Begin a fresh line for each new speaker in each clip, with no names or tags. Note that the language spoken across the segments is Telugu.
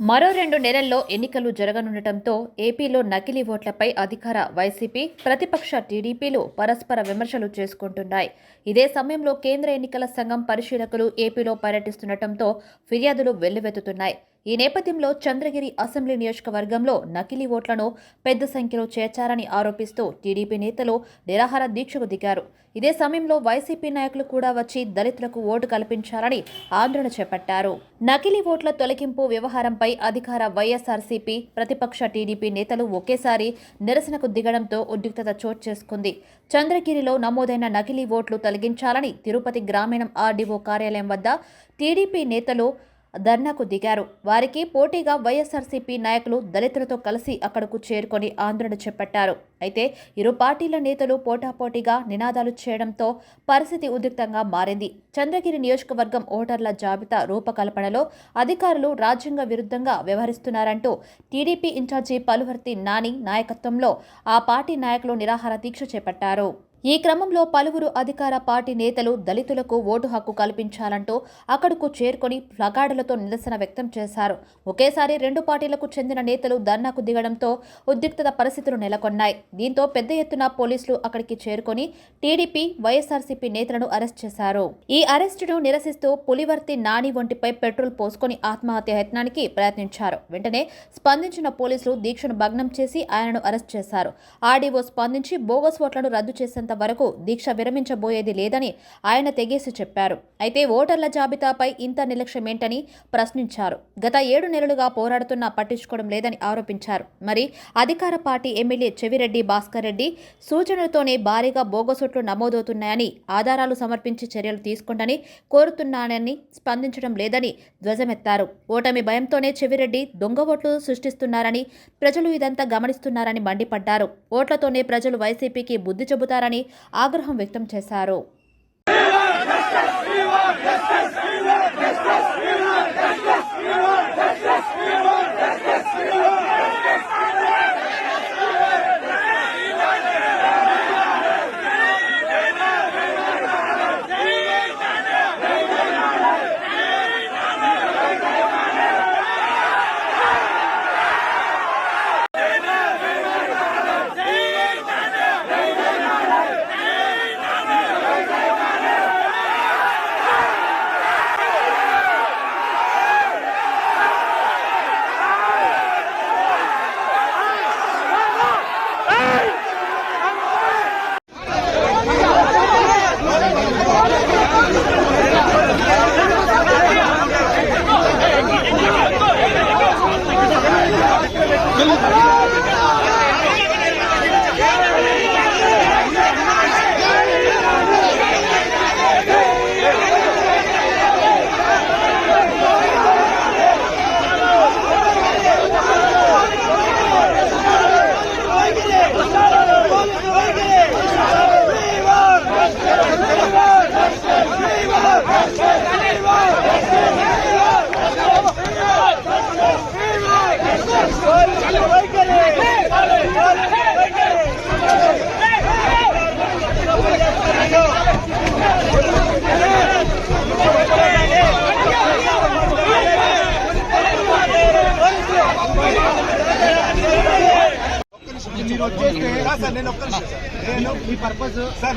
మరో 2 నెలల్లో ఎన్నికలు జరగనుండటంతో ఏపీలో నకిలీ ఓట్లపై అధికార వైసీపీ, ప్రతిపక్ష టీడీపీలు పరస్పర విమర్శలు చేసుకుంటున్నాయి. ఇదే సమయంలో కేంద్ర ఎన్నికల సంఘం పరిశీలకులు ఏపీలో పర్యటిస్తుండటంతో ఫిర్యాదులు వెల్లువెత్తుతున్నాయి. ఈ నేపథ్యంలో చంద్రగిరి అసెంబ్లీ నియోజకవర్గంలో నకిలీ ఓట్లను పెద్ద సంఖ్యలో చేర్చారని ఆరోపిస్తూ టీడీపీ నేతలు నిరాహార దీక్షకు దిగారు. ఇదే సమయంలో వైసీపీ నాయకులు కూడా వచ్చి దళితులకు ఓటు కల్పించాలని ఆందోళన చేపట్టారు. నకిలీ ఓట్ల తొలగింపు వ్యవహారంపై అధికార వైఎస్ఆర్సీపీ, ప్రతిపక్ష టీడీపీ నేతలు ఒకేసారి నిరసనకు దిగడంతో ఉద్రిక్తత చోటు చేసుకుంది. చంద్రగిరిలో నమోదైన నకిలీ ఓట్లు తొలగించాలని తిరుపతి గ్రామీణం ఆర్డీఓ కార్యాలయం వద్ద టీడీపీ నేతలు ధర్నాకు దిగారు. వారికి పోటీగా వైఎస్ఆర్సీపీ నాయకులు దళితులతో కలిసి అక్కడకు చేరుకొని ఆందోళన చేపట్టారు. అయితే ఇరు పార్టీల నేతలు పోటాపోటీగా నినాదాలు చేయడంతో పరిస్థితి ఉద్రిక్తంగా మారింది. చంద్రగిరి నియోజకవర్గం ఓటర్ల జాబితా రూపకల్పనలో అధికారులు రాజ్యాంగ విరుద్ధంగా వ్యవహరిస్తున్నారంటూ టీడీపీ ఇన్ఛార్జి పలువర్తి నాని నాయకత్వంలో ఆ పార్టీ నాయకులు నిరాహార దీక్ష చేపట్టారు. ఈ క్రమంలో పలువురు అధికార పార్టీ నేతలు దళితులకు ఓటు హక్కు కల్పించాలంటూ అక్కడకు చేరుకొని ప్లకార్డులతో నిరసన వ్యక్తం చేశారు. ఒకేసారి 2 పార్టీలకు చెందిన నేతలు ధర్నాకు దిగడంతో ఉద్రిక్తత పరిస్థితులు నెలకొన్నాయి. దీంతో పెద్ద ఎత్తున పోలీసులు అక్కడికి చేరుకొని టీడీపీ, వైఎస్ఆర్సీపీ నేతలను అరెస్ట్ చేశారు. ఈ అరెస్టును నిరసిస్తూ పులివర్తి నాని ఒంటిపై పెట్రోల్ పోసుకొని ఆత్మహత్య యత్నానికి ప్రయత్నించారు. వెంటనే స్పందించిన పోలీసులు దీక్షను భగ్నం చేసి ఆయనను అరెస్ట్ చేశారు. ఆర్డీఓ స్పందించి బోగస్ ఓట్లను రద్దు చేసేంత వరకు దీక్ష విరమించబోయేది లేదని ఆయన తెగేసి చెప్పారు. అయితే ఓటర్ల జాబితాపై ఇంత నిర్లక్ష్యమేంటని ప్రశ్నించారు. గత 7 నెలలుగా పోరాడుతున్నా పట్టించుకోవడం లేదని ఆరోపించారు. మరి అధికార పార్టీ ఎమ్మెల్యే చెవిరెడ్డి భాస్కర్ రెడ్డి సూచనలతోనే భారీగా బోగసోట్లు నమోదవుతున్నాయని, ఆధారాలు సమర్పించి చర్యలు తీసుకుంటని కోరుతున్నానని స్పందించడం లేదని ధ్వజమెత్తారు. ఓటమి భయంతోనే చెవిరెడ్డి దొంగ ఓట్లు సృష్టిస్తున్నారని, ప్రజలు ఇదంతా గమనిస్తున్నారని మండిపడ్డారు. ఓట్లతోనే ప్రజలు వైసీపీకి బుద్ధి చెబుతారని ఆగ్రహం వ్యక్తం చేశారు.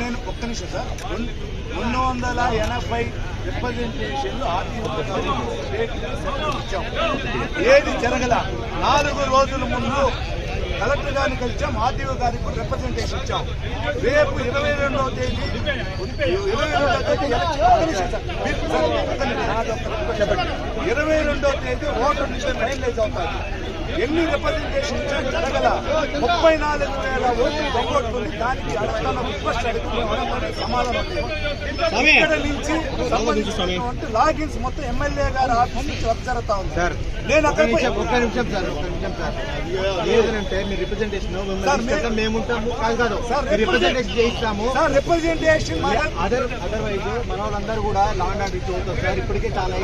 నేను ఒక్క నిమిషం సార్ 280 రిప్రజెంటేషన్లు ఇచ్చాం. ఏది జరగల 4 రోజుల ముందు కలెక్టర్ గారిని కలిసాం, ఆర్టీఓ గారికి రిప్రజెంటేషన్ ఇచ్చాం. రేపు 22వ తేదీ ఓటర్ లిస్ట్ ఫైనలైజ్ అవుతారు. ఎన్ని రిప్రజెంటేషన్ ఇచ్చాం జరగల. 34,000 ఓట్లు దొంగొట్టుకుంది. దానికి అడుగుతున్న రిక్వెస్ట్ అడుగుతున్న సమాధానం ఇక్కడ నుంచి సంబంధించినటువంటి లాగిన్స్ మొత్తం ఎమ్మెల్యే గారి ఆఫీస్ నుంచి వర్క్ జరుగుతా ఉంది. నేను అక్కడ ఒక్క నిమిషం సార్ లేదంటే మీ రిప్రజెంటేషన్ మేముంటాము కాదు సార్, రిప్రజెంటేషన్ చేయిస్తాము సార్. రిప్రజెంటేషన్ అదర్వైజ్ మన వాళ్ళందరూ కూడా లాండ్ ఆర్డర్ చూస్తాం సార్. ఇప్పటికే చాలా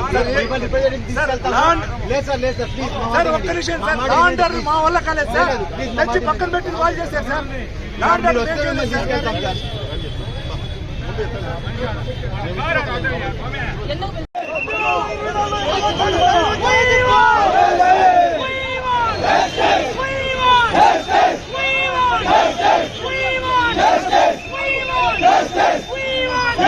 లేదు సార్ ప్లీజ్ ఒక్క నిమిషం సార్. లాండ్ ఆర్డర్ మా వల్ల కాలేదు సార్. తెచ్చి పక్కన పెట్టి కాల్ చేశారు సార్. లాండ్ ఆర్డర్ ఎందుకు
We want